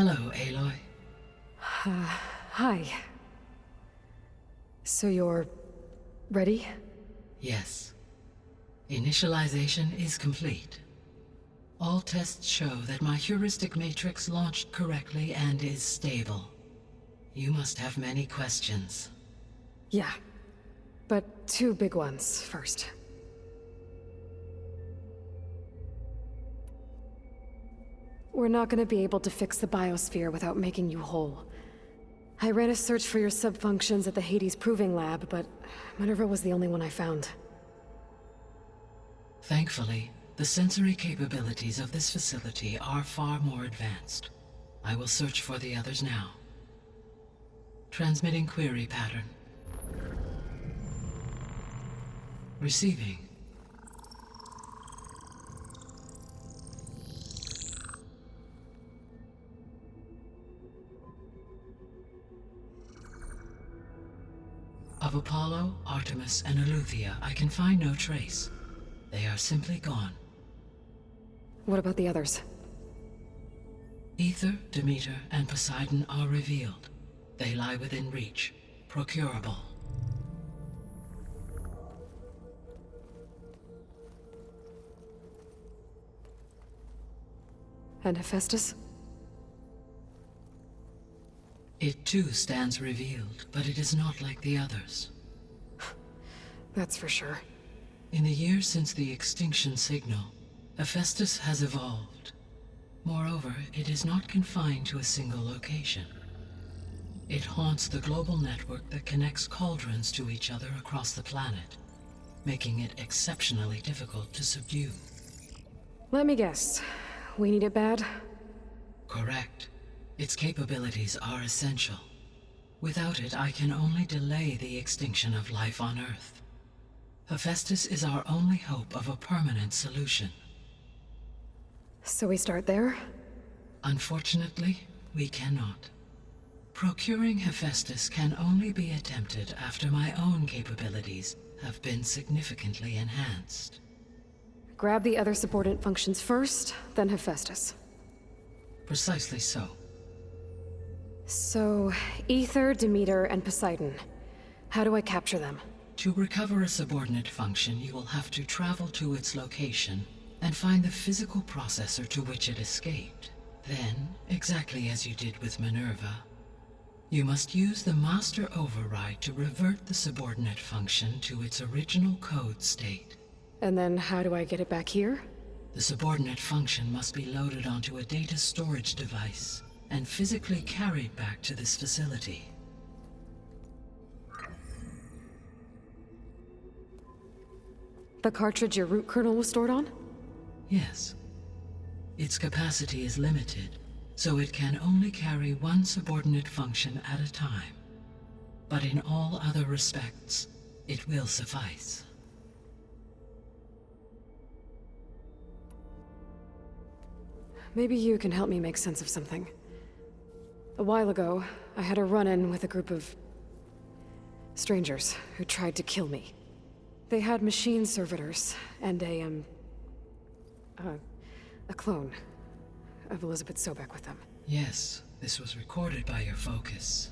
Hello, Aloy. Hi. So you're... ready? Yes. Initialization is complete. All tests show that my heuristic matrix launched correctly and is stable. You must have many questions. Yeah. But two big ones first. We're not gonna be able to fix the biosphere without making you whole. I ran a search for your subfunctions at the Hades Proving Lab, but Minerva was the only one I found. Thankfully, the sensory capabilities of this facility are far more advanced. I will search for the others now. Transmitting query pattern. Receiving. Of Apollo, Artemis, and Eleuthia, I can find no trace. They are simply gone. What about the others? Ether, Demeter, and Poseidon are revealed. They lie within reach, procurable. And Hephaestus? It too stands revealed, but it is not like the others. That's for sure. In the years since the extinction signal, Hephaestus has evolved. Moreover, it is not confined to a single location. It haunts the global network that connects cauldrons to each other across the planet, making it exceptionally difficult to subdue. Let me guess. We need it bad? Correct. Its capabilities are essential. Without it, I can only delay the extinction of life on Earth. Hephaestus is our only hope of a permanent solution. So we start there? Unfortunately, we cannot. Procuring Hephaestus can only be attempted after my own capabilities have been significantly enhanced. Grab the other subordinate functions first, then Hephaestus. Precisely so. So, Ether, Demeter, and Poseidon. How do I capture them? To recover a subordinate function, you will have to travel to its location and find the physical processor to which it escaped. Then, exactly as you did with Minerva, you must use the master override to revert the subordinate function to its original code state. And then how do I get it back here? The subordinate function must be loaded onto a data storage device and physically carried back to this facility. The cartridge your root kernel was stored on? Yes. Its capacity is limited, so it can only carry one subordinate function at a time. But in all other respects, it will suffice. Maybe you can help me make sense of something. A while ago, I had a run-in with a group of strangers who tried to kill me. They had machine servitors and a clone of Elizabeth Sobek with them. Yes, this was recorded by your focus.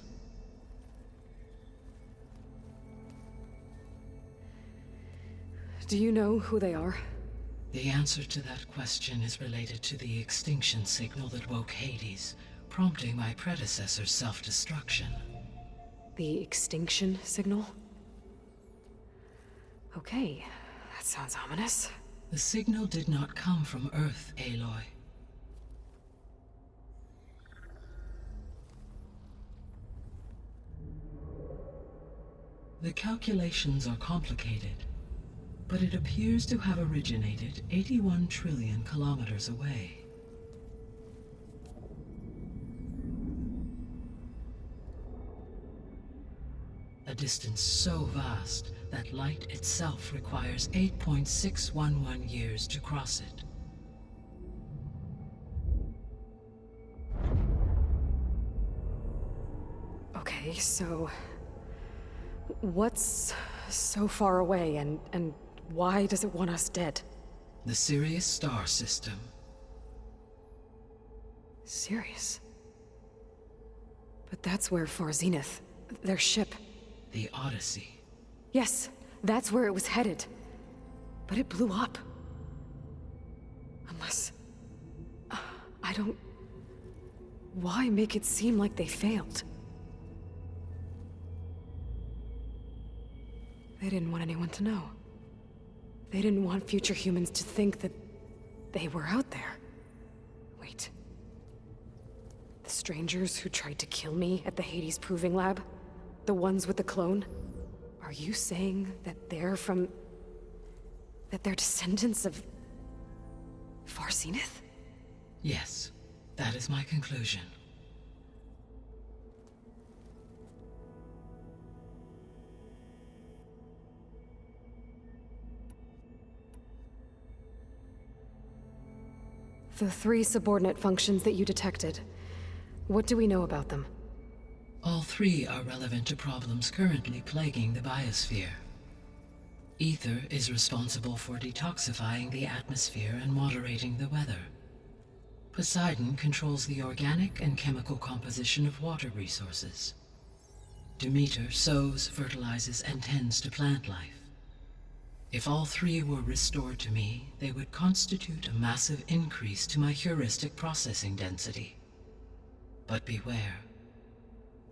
Do you know who they are? The answer to that question is related to the extinction signal that woke Hades, prompting my predecessor's self-destruction. The extinction signal? Okay, that sounds ominous. The signal did not come from Earth, Aloy. The calculations are complicated, but it appears to have originated 81 trillion kilometers away. A distance so vast that light itself requires 8.611 years to cross it. Okay, so... what's so far away, and why does it want us dead? The Sirius star system. Serious? But that's where Far Zenith, their ship... The Odyssey. Yes, that's where it was headed. But it blew up. Unless... I don't... Why make it seem like they failed? They didn't want anyone to know. They didn't want future humans to think that they were out there. Wait. The strangers who tried to kill me at the Hades Proving Lab? The ones with the clone? Are you saying that they're from... that they're descendants of... Far Zenith? Yes, that is my conclusion. The 3 subordinate functions that you detected. What do we know about them? All 3 are relevant to problems currently plaguing the biosphere. Ether is responsible for detoxifying the atmosphere and moderating the weather. Poseidon controls the organic and chemical composition of water resources. Demeter sows, fertilizes, and tends to plant life. If all 3 were restored to me, they would constitute a massive increase to my heuristic processing density. But beware.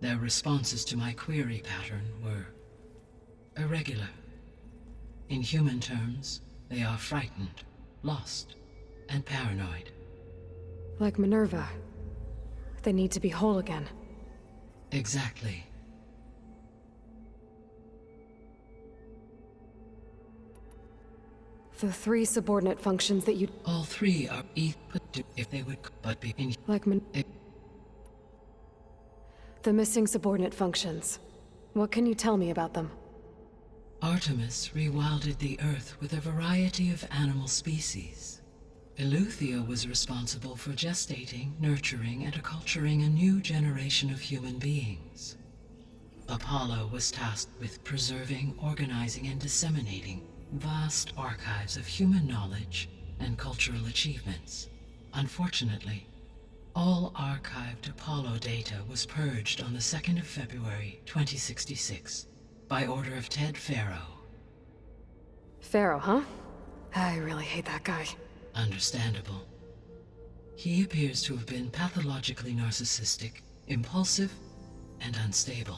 Their responses to my query pattern were irregular. In human terms, they are frightened, lost, and paranoid. Like Minerva. They need to be whole again. Exactly. The 3 subordinate functions that you... All 3 are if they would but be in... Like The missing subordinate functions. What can you tell me about them? Artemis rewilded the Earth with a variety of animal species. Eleuthia was responsible for gestating, nurturing, and acculturating a new generation of human beings. Apollo was tasked with preserving, organizing, and disseminating vast archives of human knowledge and cultural achievements. Unfortunately, all archived Apollo data was purged on the 2nd of February, 2066, by order of Ted Faro. Pharaoh, huh? I really hate that guy. Understandable. He appears to have been pathologically narcissistic, impulsive, and unstable.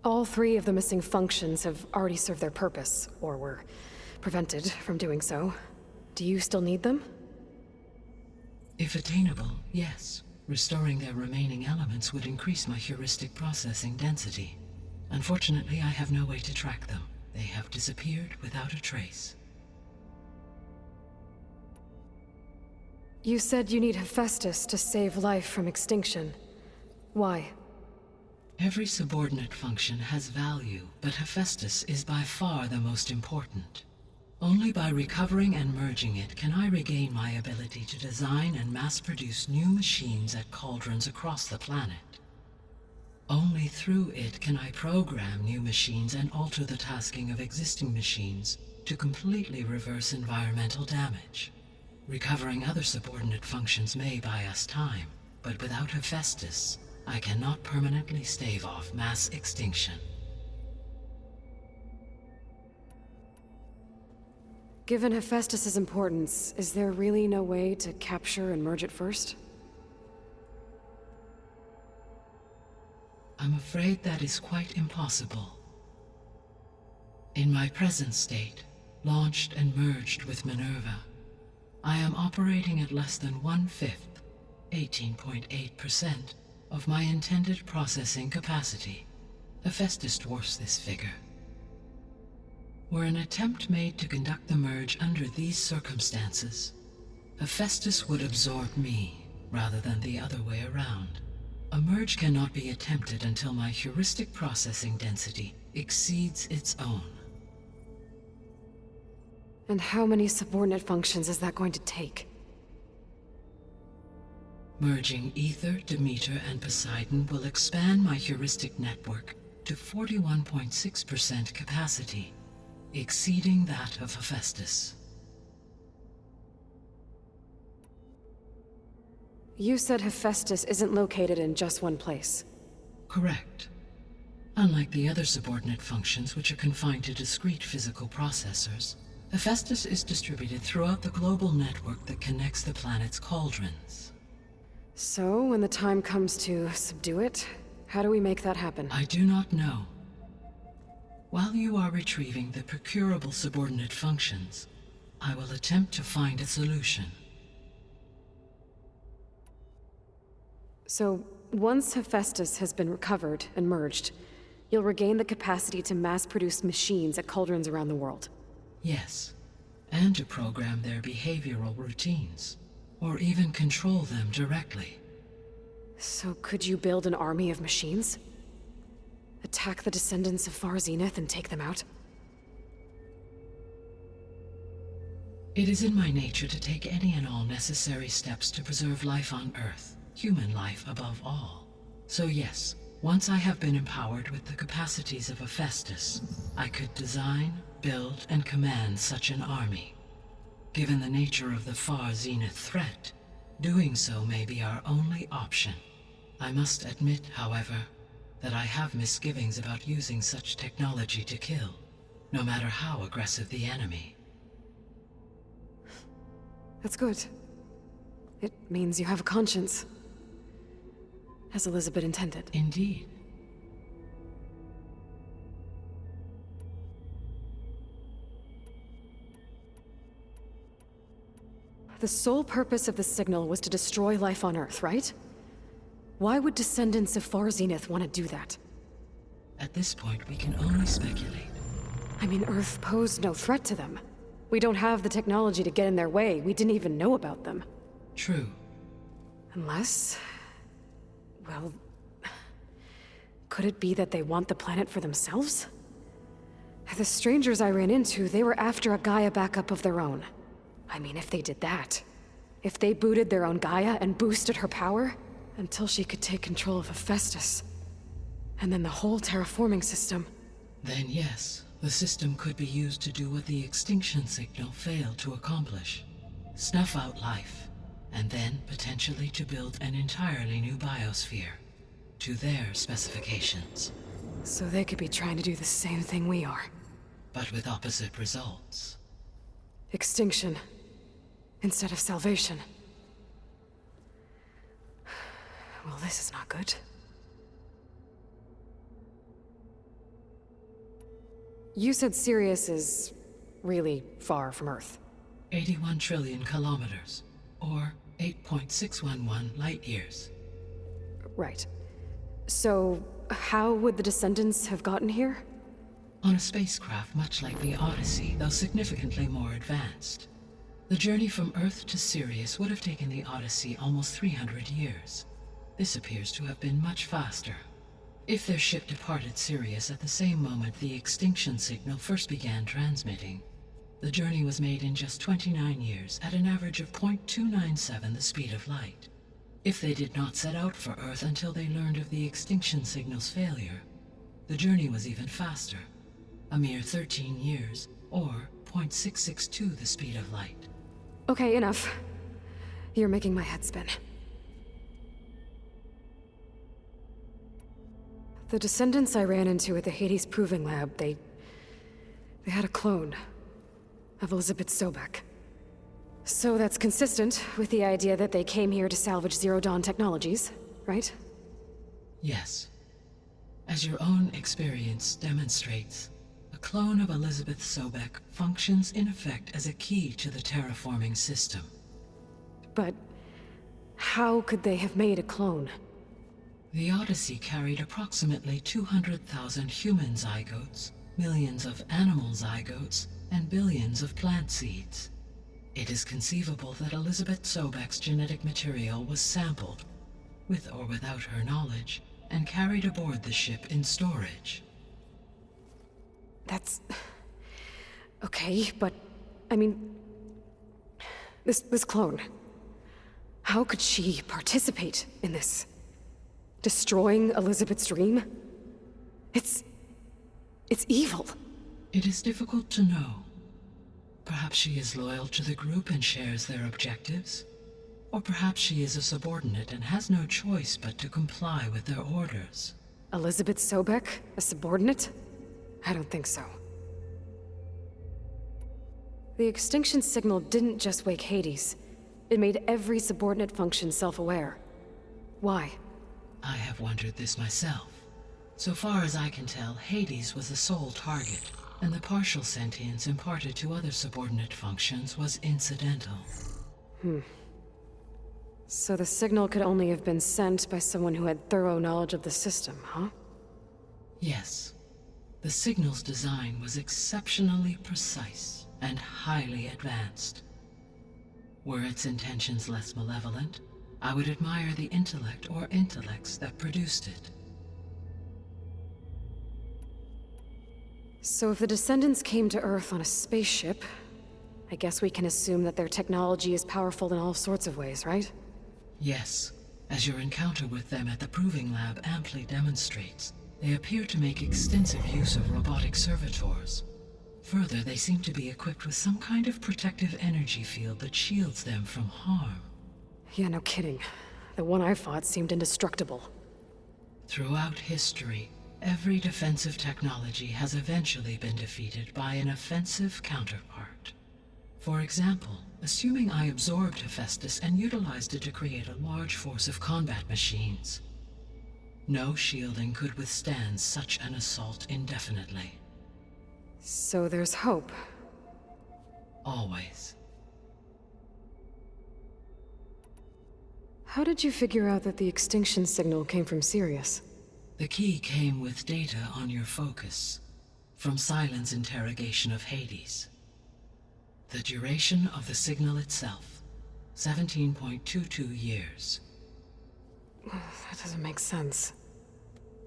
All 3 of the missing functions have already served their purpose, or were prevented from doing so. Do you still need them? If attainable, yes. Restoring their remaining elements would increase my heuristic processing density. Unfortunately, I have no way to track them. They have disappeared without a trace. You said you need Hephaestus to save life from extinction. Why? Every subordinate function has value, but Hephaestus is by far the most important. Only by recovering and merging it can I regain my ability to design and mass-produce new machines at cauldrons across the planet. Only through it can I program new machines and alter the tasking of existing machines to completely reverse environmental damage. Recovering other subordinate functions may buy us time, but without Hephaestus, I cannot permanently stave off mass extinction. Given Hephaestus's importance, is there really no way to capture and merge it first? I'm afraid that is quite impossible. In my present state, launched and merged with Minerva, I am operating at less than 1/5, 18.8%, of my intended processing capacity. Hephaestus dwarfs this figure. Were an attempt made to conduct the merge under these circumstances, Hephaestus would absorb me, rather than the other way around. A merge cannot be attempted until my heuristic processing density exceeds its own. And how many subordinate functions is that going to take? Merging Ether, Demeter, and Poseidon will expand my heuristic network to 41.6% capacity, exceeding that of Hephaestus. You said Hephaestus isn't located in just one place. Correct. Unlike the other subordinate functions, which are confined to discrete physical processors, Hephaestus is distributed throughout the global network that connects the planet's cauldrons. So, when the time comes to subdue it, how do we make that happen? I do not know. While you are retrieving the procurable subordinate functions, I will attempt to find a solution. So, once Hephaestus has been recovered and merged, you'll regain the capacity to mass-produce machines at cauldrons around the world. Yes, and to program their behavioral routines, or even control them directly. So could you build an army of machines? Attack the descendants of Far Zenith and take them out? It is in my nature to take any and all necessary steps to preserve life on Earth, human life above all. So yes, once I have been empowered with the capacities of Hephaestus, I could design, build, and command such an army. Given the nature of the Far Zenith threat, doing so may be our only option. I must admit, however, that I have misgivings about using such technology to kill, no matter how aggressive the enemy. That's good. It means you have a conscience. As Elizabeth intended. Indeed. The sole purpose of the signal was to destroy life on Earth, right? Why would descendants of Far Zenith want to do that? At this point, we can only speculate. I mean, Earth posed no threat to them. We don't have the technology to get in their way. We didn't even know about them. True. Unless... well... could it be that they want the planet for themselves? The strangers I ran into, they were after a Gaia backup of their own. I mean, if they did that... if they booted their own Gaia and boosted her power... until she could take control of Hephaestus. And then the whole terraforming system. Then yes, the system could be used to do what the extinction signal failed to accomplish. Snuff out life, and then potentially to build an entirely new biosphere, to their specifications. So they could be trying to do the same thing we are. But with opposite results. Extinction, instead of salvation. Well, this is not good. You said Sirius is really far from Earth. 81 trillion kilometers, or 8.611 light years. Right. So, how would the descendants have gotten here? On a spacecraft much like the Odyssey, though significantly more advanced. The journey from Earth to Sirius would have taken the Odyssey almost 300 years. This appears to have been much faster. If their ship departed Sirius at the same moment the extinction signal first began transmitting, the journey was made in just 29 years at an average of 0.297 the speed of light. If they did not set out for Earth until they learned of the extinction signal's failure, the journey was even faster, a mere 13 years, or 0.662 the speed of light. Okay, enough. You're making my head spin. The descendants I ran into at the Hades Proving Lab, they had a clone of Elizabeth Sobek. So that's consistent with the idea that they came here to salvage Zero Dawn technologies, right? Yes. As your own experience demonstrates, a clone of Elizabeth Sobek functions in effect as a key to the terraforming system. But how could they have made a clone? The Odyssey carried approximately 200,000 human zygotes, millions of animal zygotes, and billions of plant seeds. It is conceivable that Elizabeth Sobek's genetic material was sampled, with or without her knowledge, and carried aboard the ship in storage. That's... okay, but... I mean... This clone... how could she participate in this? Destroying Elizabeth's dream? It's evil. It is difficult to know. Perhaps she is loyal to the group and shares their objectives. Or perhaps she is a subordinate and has no choice but to comply with their orders. Elizabeth Sobek? A subordinate? I don't think so. The extinction signal didn't just wake Hades. It made every subordinate function self-aware. Why? I have wondered this myself. So far as I can tell, Hades was the sole target, and the partial sentience imparted to other subordinate functions was incidental. So the signal could only have been sent by someone who had thorough knowledge of the system, huh? Yes. The signal's design was exceptionally precise and highly advanced. Were its intentions less malevolent, I would admire the intellect or intellects that produced it. So if the descendants came to Earth on a spaceship, I guess we can assume that their technology is powerful in all sorts of ways, right? Yes, as your encounter with them at the Proving Lab amply demonstrates, they appear to make extensive use of robotic servitors. Further, they seem to be equipped with some kind of protective energy field that shields them from harm. Yeah, no kidding. The one I fought seemed indestructible. Throughout history, every defensive technology has eventually been defeated by an offensive counterpart. For example, assuming I absorbed Hephaestus and utilized it to create a large force of combat machines. No shielding could withstand such an assault indefinitely. So there's hope. Always. How did you figure out that the extinction signal came from Sirius? The key came with data on your focus, from Silent's interrogation of Hades. The duration of the signal itself, 17.22 years. That doesn't make sense.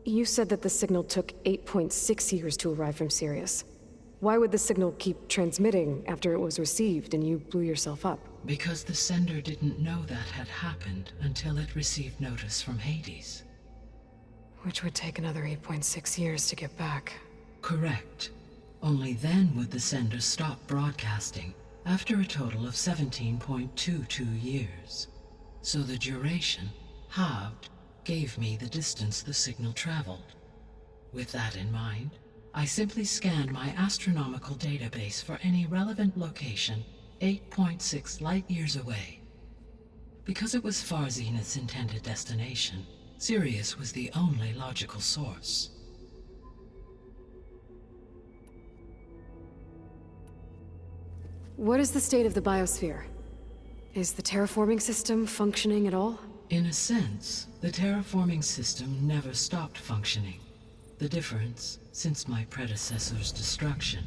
You said that the signal took 8.6 years to arrive from Sirius. Why would the signal keep transmitting after it was received and you blew yourself up? Because the sender didn't know that had happened until it received notice from Hades. Which would take another 8.6 years to get back. Correct. Only then would the sender stop broadcasting, after a total of 17.22 years. So the duration, halved, gave me the distance the signal traveled. With that in mind, I simply scanned my astronomical database for any relevant location 8.6 light-years away. Because it was far Zenith's intended destination, Sirius was the only logical source. What is the state of the biosphere? Is the terraforming system functioning at all? In a sense, the terraforming system never stopped functioning. The difference, since my predecessor's destruction,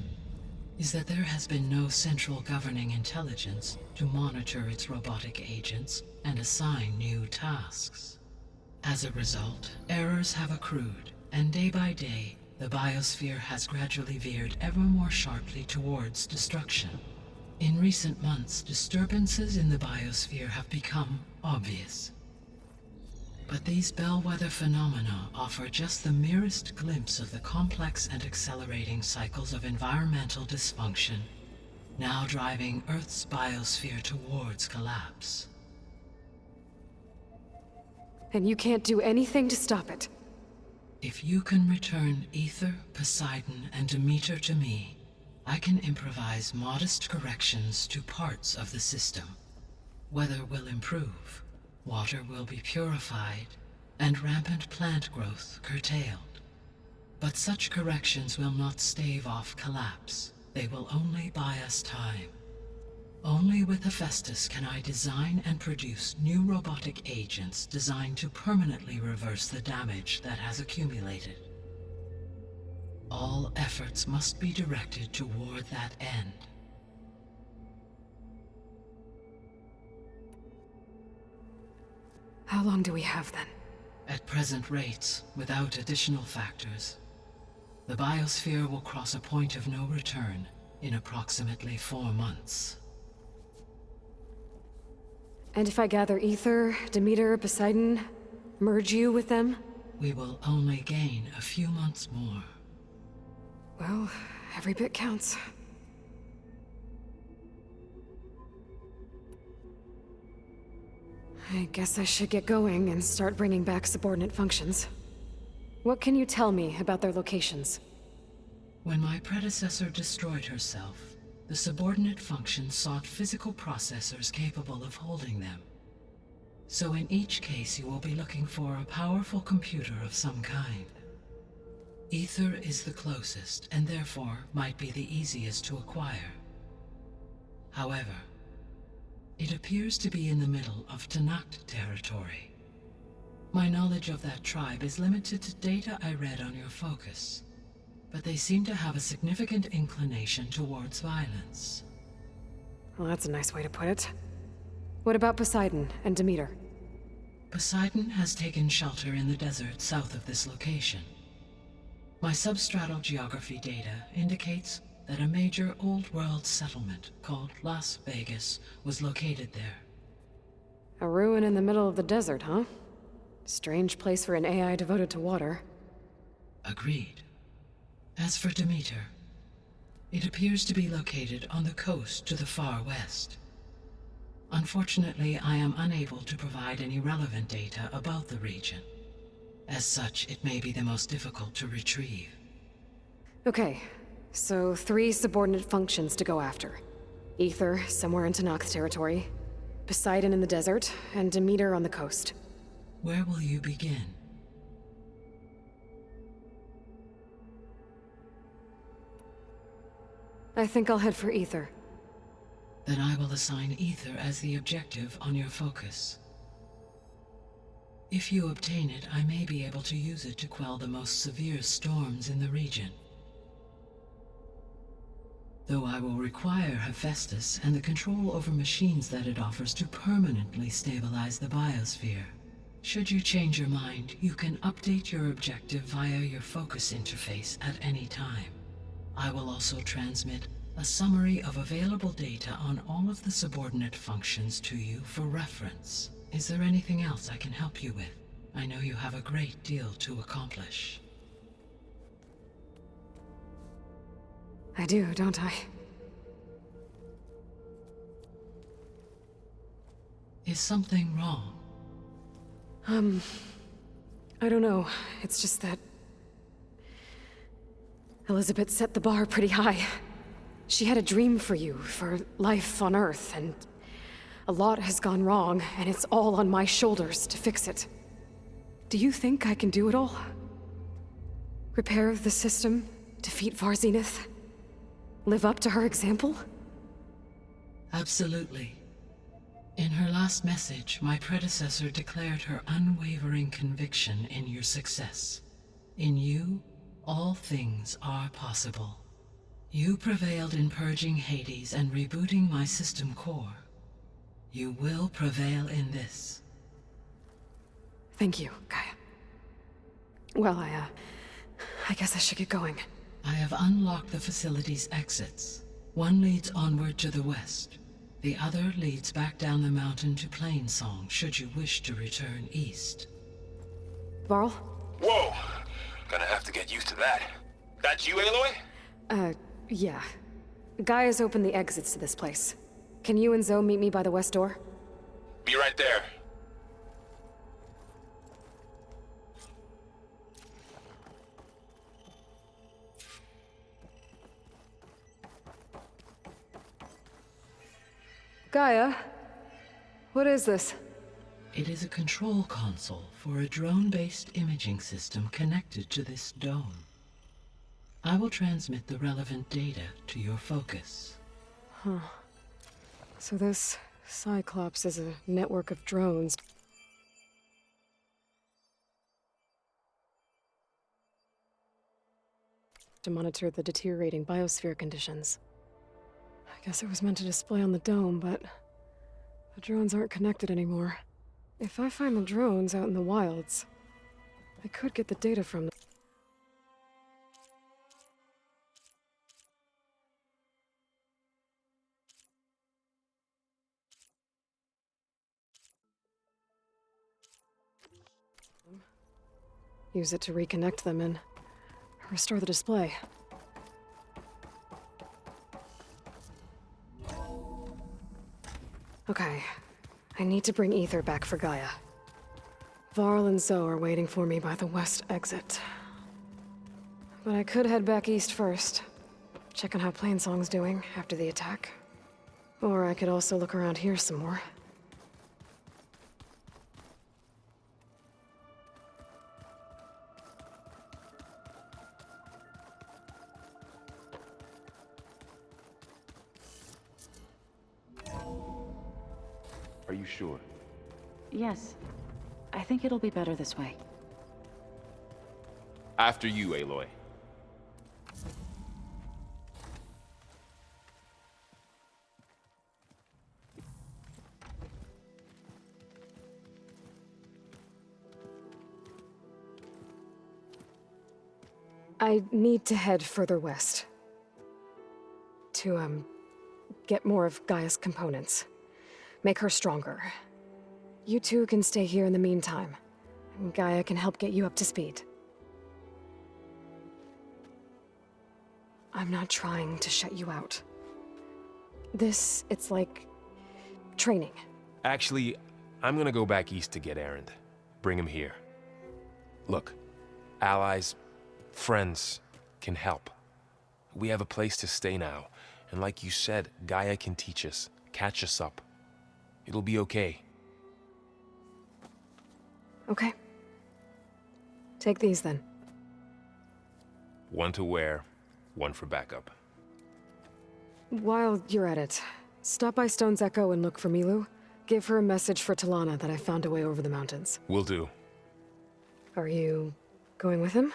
is that there has been no central governing intelligence to monitor its robotic agents and assign new tasks. As a result, errors have accrued, and day by day, the biosphere has gradually veered ever more sharply towards destruction. In recent months, disturbances in the biosphere have become obvious. But these bellwether phenomena offer just the merest glimpse of the complex and accelerating cycles of environmental dysfunction, now driving Earth's biosphere towards collapse. And you can't do anything to stop it? If you can return Ether, Poseidon, and Demeter to me, I can improvise modest corrections to parts of the system. Weather will improve, water will be purified, and rampant plant growth curtailed. But such corrections will not stave off collapse. They will only buy us time. Only with Hephaestus can I design and produce new robotic agents designed to permanently reverse the damage that has accumulated. All efforts must be directed toward that end. How long do we have then? At present rates, without additional factors, the biosphere will cross a point of no return in approximately 4 months. And if I gather Ether, Demeter, Poseidon, merge you with them? We will only gain a few months more. Well, every bit counts. I guess I should get going and start bringing back subordinate functions. What can you tell me about their locations? When my predecessor destroyed herself, the subordinate functions sought physical processors capable of holding them. So in each case you will be looking for a powerful computer of some kind. Ether is the closest, and therefore might be the easiest to acquire. However, it appears to be in the middle of Tanakh territory. My knowledge of that tribe is limited to data I read on your focus, but they seem to have a significant inclination towards violence. Well, that's a nice way to put it. What about Poseidon and Demeter? Poseidon has taken shelter in the desert south of this location. My substratal geography data indicates that a major old-world settlement called Las Vegas was located there. A ruin in the middle of the desert, huh? Strange place for an AI devoted to water. Agreed. As for Demeter, it appears to be located on the coast to the far west. Unfortunately, I am unable to provide any relevant data about the region. As such, it may be the most difficult to retrieve. Okay, so 3 subordinate functions to go after. Ether, somewhere in Tanakh territory, Poseidon in the desert, and Demeter on the coast. Where will you begin? I think I'll head for Ether. Then I will assign Ether as the objective on your focus. If you obtain it, I may be able to use it to quell the most severe storms in the region. Though I will require Hephaestus and the control over machines that it offers to permanently stabilize the biosphere. Should you change your mind, you can update your objective via your focus interface at any time. I will also transmit a summary of available data on all of the subordinate functions to you for reference. Is there anything else I can help you with? I know you have a great deal to accomplish. I do, don't I? Is something wrong? I don't know. It's just that Elizabeth set the bar pretty high. She had a dream for you, for life on Earth, and a lot has gone wrong, and it's all on my shoulders to fix it. Do you think I can do it all? Repair the system, defeat Varzenith, live up to her example? Absolutely. In her last message, my predecessor declared her unwavering conviction in your success. In you, all things are possible. You prevailed in purging Hades and rebooting my system core. You will prevail in this. Thank you, Gaia. Well, I guess I should get going. I have unlocked the facility's exits. One leads onward to the west. The other leads back down the mountain to Plainsong, should you wish to return east. Varl? Whoa! Gonna have to get used to that. That's you, Aloy? Yeah. Gaia's opened the exits to this place. Can you and Zoe meet me by the west door? Be right there. Gaia? What is this? It is a control console for a drone-based imaging system connected to this dome. I will transmit the relevant data to your focus. Huh. So this Cyclops is a network of drones. To monitor the deteriorating biosphere conditions. I guess it was meant to display on the dome, but the drones aren't connected anymore. If I find the drones out in the wilds, I could get the data from them. Use it to reconnect them and restore the display. Okay, I need to bring Ether back for Gaia. Varl and Zoe are waiting for me by the west exit. But I could head back east first. Check on how Plainsong's doing after the attack. Or I could also look around here some more. Are you sure? Yes. I think it'll be better this way. After you, Aloy. I need to head further west. To, get more of Gaia's components. Make her stronger. You two can stay here in the meantime. And Gaia can help get you up to speed. I'm not trying to shut you out. It's like... training. Actually, I'm gonna go back east to get Erend. Bring him here. Look, allies, friends can help. We have a place to stay now, and like you said, Gaia can teach us, catch us up. It'll be okay. Okay. Take these then. One to wear, one for backup. While you're at it, stop by Stone's Echo and look for Milu. Give her a message for Talana that I found a way over the mountains. Will do. Are you going with him?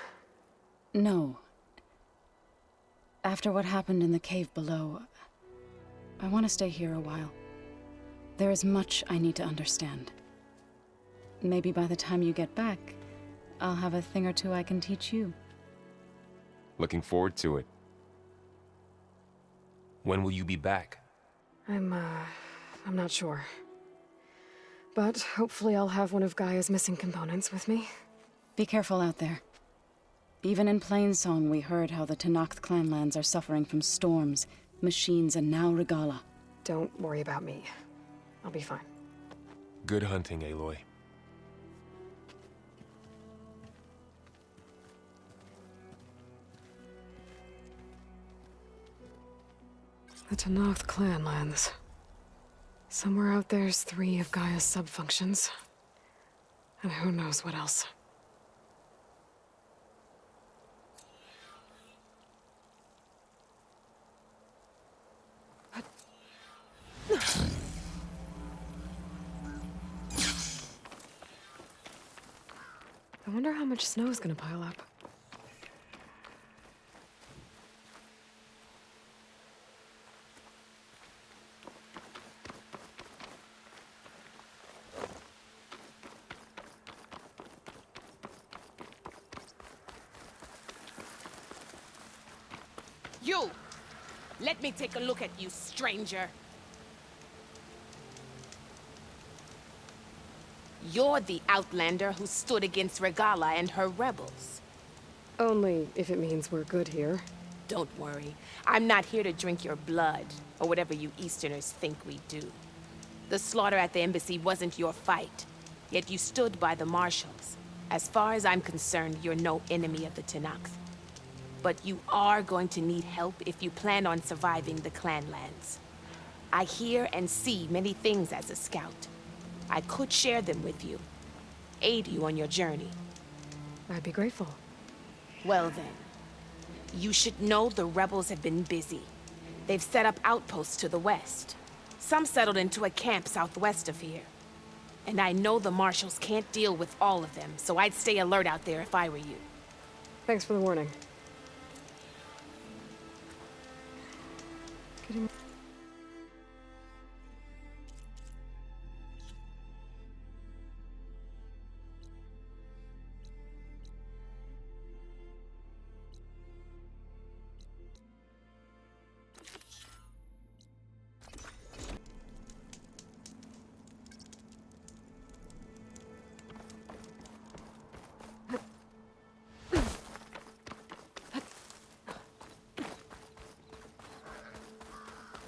No. After what happened in the cave below, I want to stay here a while. There is much I need to understand. Maybe by the time you get back, I'll have a thing or two I can teach you. Looking forward to it. When will you be back? I'm not sure. But hopefully I'll have one of Gaia's missing components with me. Be careful out there. Even in Plainsong, we heard how the Tenakth clanlands are suffering from storms, machines, and now Regala. Don't worry about me. I'll be fine. Good hunting, Aloy. The Tenakth clanlands. Somewhere out there's 3 of Gaia's subfunctions. And who knows what else. I wonder how much snow is gonna pile up. You! Let me take a look at you, stranger. You're the Outlander who stood against Regala and her rebels. Only if it means we're good here. Don't worry. I'm not here to drink your blood, or whatever you Easterners think we do. The slaughter at the embassy wasn't your fight, yet you stood by the Marshals. As far as I'm concerned, you're no enemy of the Tenakth. But you are going to need help if you plan on surviving the clanlands. I hear and see many things as a scout. I could share them with you, aid you on your journey. I'd be grateful. Well then, you should know the rebels have been busy. They've set up outposts to the west. Some settled into a camp southwest of here. And I know the Marshals can't deal with all of them, so I'd stay alert out there if I were you. Thanks for the warning. Getting...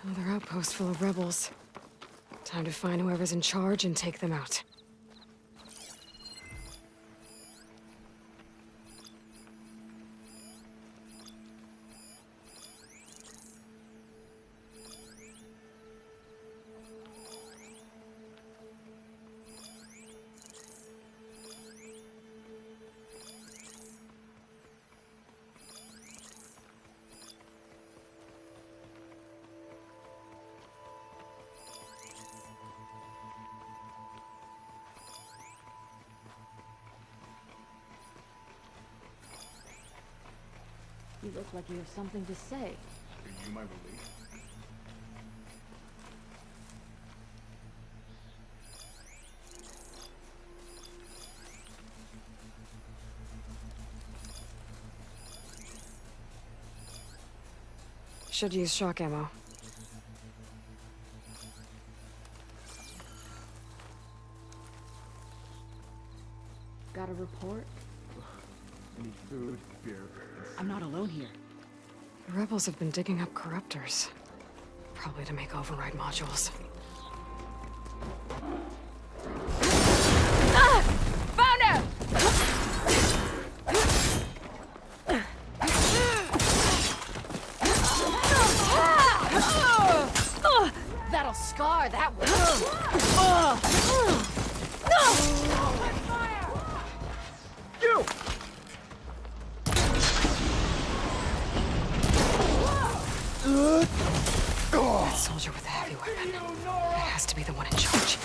Another outpost full of rebels. Time to find whoever's in charge and take them out. You look like you have something to say. Are you my relief? Should use shock ammo. Got a report? Need food, beer. I'm not alone here. The rebels have been digging up corruptors. Probably to make override modules. Found her! That'll scar that one. You! That soldier with the heavy weapon. It has to be the one in charge.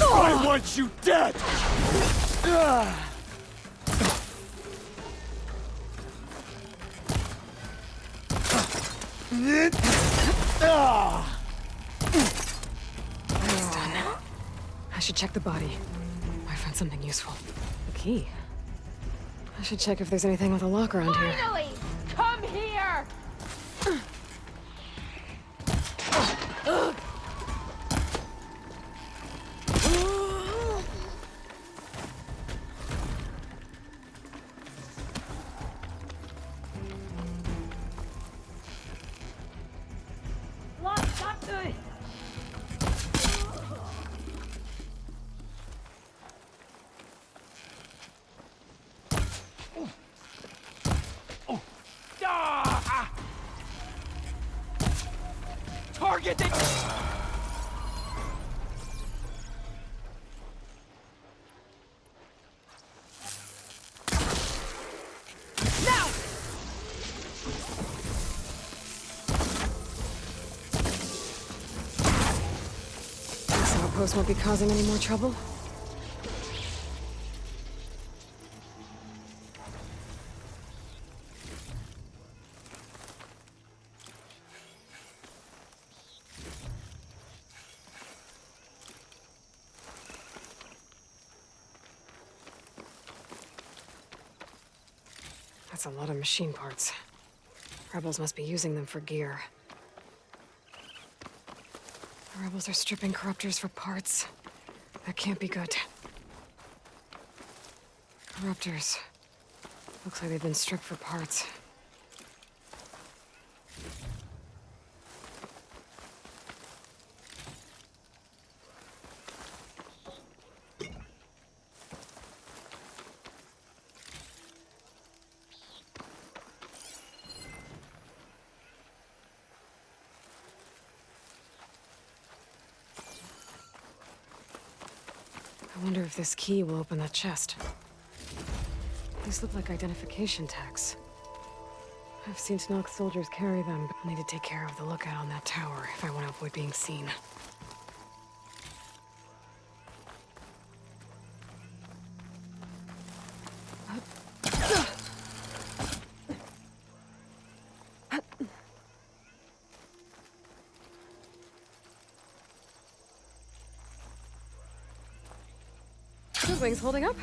I want you dead! That's done. I should check the body. Might find something useful. A key. I should check if there's anything with a lock around here. Finally! Come here! Target it! Now! This outpost won't be causing any more trouble. That's a lot of machine parts. Rebels must be using them for gear. The rebels are stripping corruptors for parts. That can't be good. Corruptors. Looks like they've been stripped for parts. I wonder if this key will open that chest. These look like identification tags. I've seen Snock soldiers carry them, but I need to take care of the lookout on that tower if I want to avoid being seen. Those wings holding up?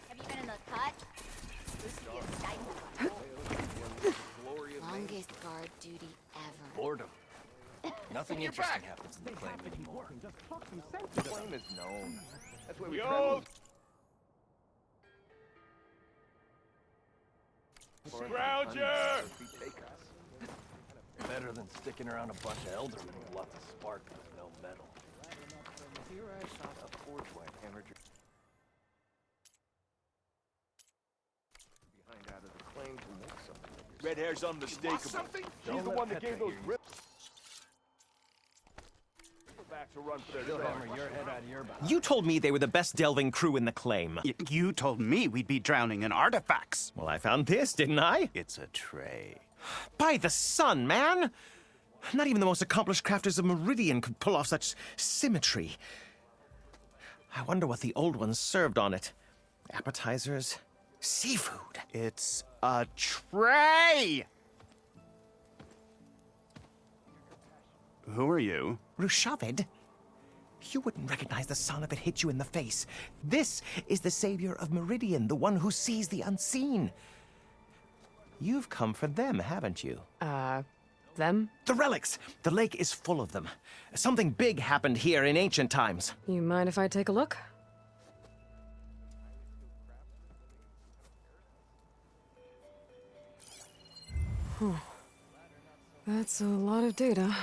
Have you been in the cut? Long longest guard duty ever. Boredom. Nothing interesting happens in the claim anymore. The claim is known. That's why we travel. Scrounger! Take us. Better than sticking around a bunch of eldermen with lots of spark but no metal. Here I saw a forge wife hammered behind out of the claim to make something of yourself. Red hair's unmistakable. Something? She's the one that gave those rips. Back to run for their You'll trail. hammer your head out of your body. You told me they were the best delving crew in the claim. You told me we'd be drowning in artifacts. Well, I found this, didn't I? It's a tray. By the sun, man! Not even the most accomplished crafters of Meridian could pull off such symmetry. I wonder what the old ones served on it. Appetizers? Seafood? It's a tray! Who are you? Rushavid? You wouldn't recognize the sun if it hit you in the face. This is the savior of Meridian, the one who sees the unseen. You've come for them, haven't you? Them? The relics! The lake is full of them. Something big happened here in ancient times. You mind if I take a look? That's a lot of data.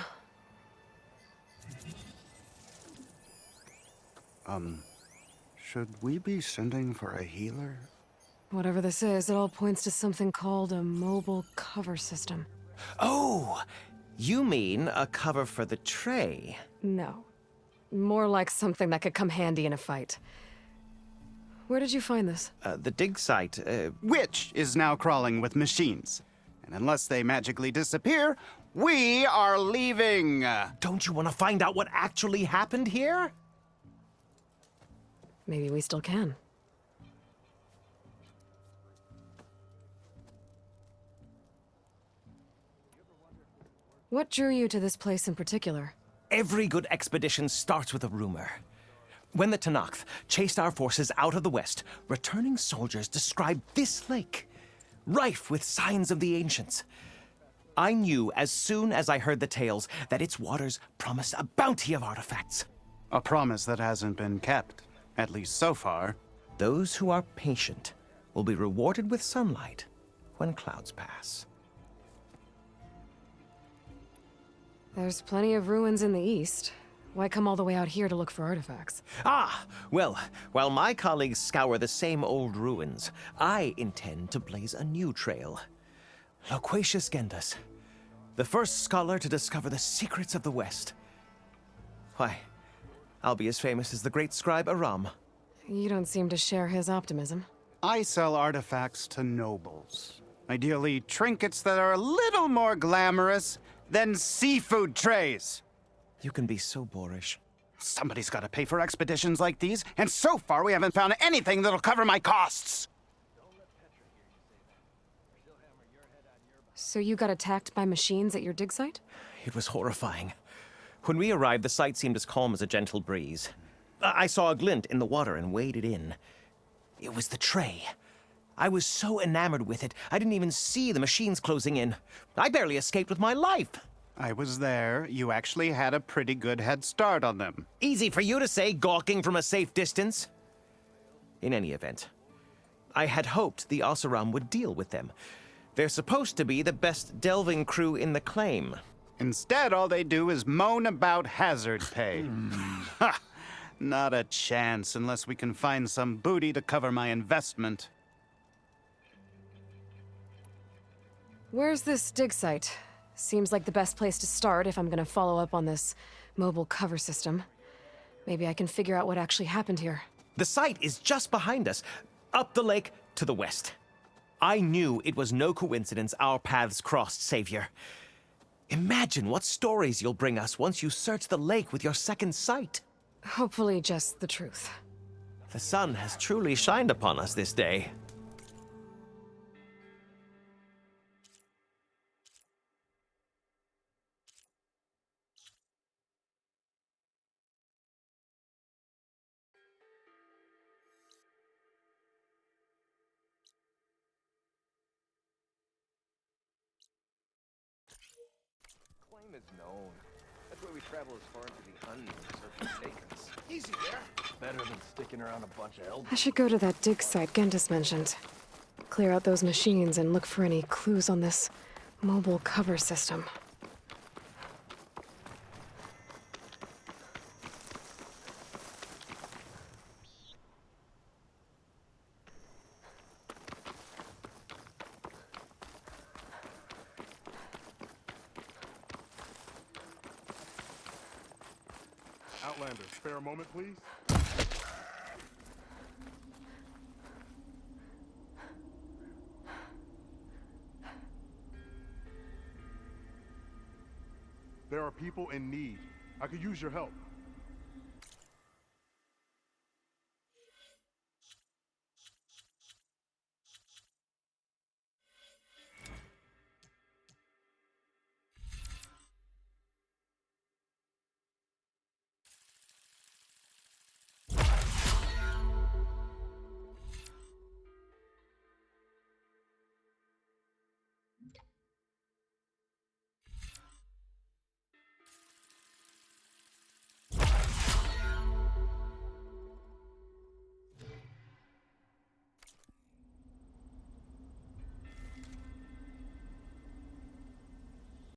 Should we be sending for a healer? Whatever this is, it all points to something called a mobile cover system. Oh! You mean a cover for the tray? No. More like something that could come handy in a fight. Where did you find this? The dig site, Which is now crawling with machines. And unless they magically disappear, we are leaving! Don't you want to find out what actually happened here? Maybe we still can. What drew you to this place in particular? Every good expedition starts with a rumor. When the Tenakth chased our forces out of the west, returning soldiers described this lake, rife with signs of the ancients. I knew as soon as I heard the tales that its waters promised a bounty of artifacts. A promise that hasn't been kept, at least so far. Those who are patient will be rewarded with sunlight when clouds pass. There's plenty of ruins in the east. Why come all the way out here to look for artifacts? Ah, well, while my colleagues scour the same old ruins, I intend to blaze a new trail. Loquacious Gendas, the first scholar to discover the secrets of the West. Why, I'll be as famous as the great scribe Aram. You don't seem to share his optimism. I sell artifacts to nobles. Ideally, trinkets that are a little more glamorous than seafood trays. You can be so boorish. Somebody's got to pay for expeditions like these, and so far we haven't found anything that'll cover my costs. So you got attacked by machines at your dig site? It was horrifying. When we arrived, the sight seemed as calm as a gentle breeze. I saw a glint in the water and waded in. It was the tray. I was so enamored with it, I didn't even see the machines closing in. I barely escaped with my life. I was there. You actually had a pretty good head start on them. Easy for you to say, gawking from a safe distance. In any event, I had hoped the Oseram would deal with them. They're supposed to be the best delving crew in the claim. Instead, all they do is moan about hazard pay. Ha! Not a chance unless we can find some booty to cover my investment. Where's this dig site? Seems like the best place to start if I'm gonna follow up on this mobile cover system. Maybe I can figure out what actually happened here. The site is just behind us, up the lake to the west. I knew it was no coincidence our paths crossed, Savior. Imagine what stories you'll bring us once you search the lake with your second sight. Hopefully just the truth. The sun has truly shined upon us this day. is known. That's why we travel as far into the unknown searching vagrants. Easy there. Better than sticking around a bunch of elders. I should go to that dig site Gentis mentioned. Clear out those machines and look for any clues on this mobile cover system. Outlander, spare a moment, please. There are people in need. I could use your help.